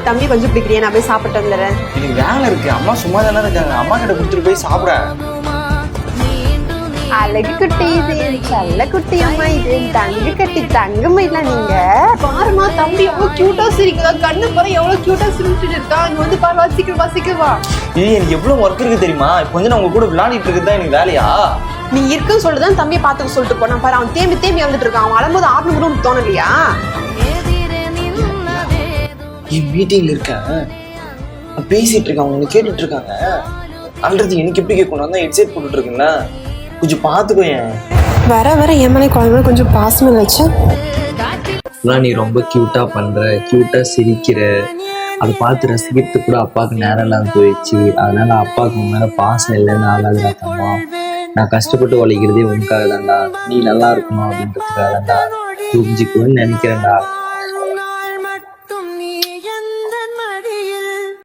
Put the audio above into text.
தம்பி கொஞ்சம் பிடிக்கிறியா, நான் போய் சாப்பிட்டு வந்துடுறேன். எனக்கு வேலை இருக்கு. அம்மா சும்மா தானே இருக்காங்க. அம்மா கிட்ட கொடுத்துட்டு போய் சாப்பிட. அழகு குட்டி இது, செல்ல குட்டி அம்மா இது, தங்க கட்டி தங்கம்மா இல்ல நீங்க. பாருமா தம்பி எவ்வளவு கியூட்டா சிரிக்குதா, கண்ணு பாரு எவ்வளவு கியூட்டா சிரிச்சுட்டு இருக்கா. இங்க வந்து பாரு, சீக்கிரம் வா. இது எனக்கு எவ்வளவு ஒர்க் இருக்கு தெரியுமா? இப்போ வந்து நான் உங்க கூட விளையாடிட்டு இருக்கிறது தான் எனக்கு வேலையா? நீ இருக்குன்னு சொல்லிட்டுதான் தம்பியை பாத்துக்க சொல்லிட்டு போனா பாரு. அவன் தேம்பி வந்துட்டு இருக்கான். அவன் அழும்போது ஆடணும்னு தோணலையா? என் மீட்டிங்ல இருக்கேன், பேசிட்டு இருக்காங்க, அவங்க கேட்டுட்டு இருக்காங்க. அன்றது எனக்கு எப்படி கேட்கணும்? தான் ஹெட்செட் போட்டுட்டு இருக்குங்களா, கொஞ்சம் பார்த்துக்கோ. ஏன் வர என் குழந்தை கொஞ்சம் பாசம் வச்சா நீ ரொம்ப கியூட்டா பண்ற, கியூட்டா சிரிக்கிற, அதை பார்த்து ரசிக்கிறதுக்கு கூட அப்பாவுக்கு நேரம் எல்லாம் போயிடுச்சு. அதனால அப்பாவுக்கு உன் மேல பாசம் இல்லைன்னு ஆகாதுடா தம்மா. நான் கஷ்டப்பட்டு உழைக்கிறதே உனக்காக தான்டா, நீ நல்லா இருக்கணும் அப்படின்றதுக்காக தான்டா, புரிஞ்சுக்குவேன்னு நினைக்கிறேன்டா.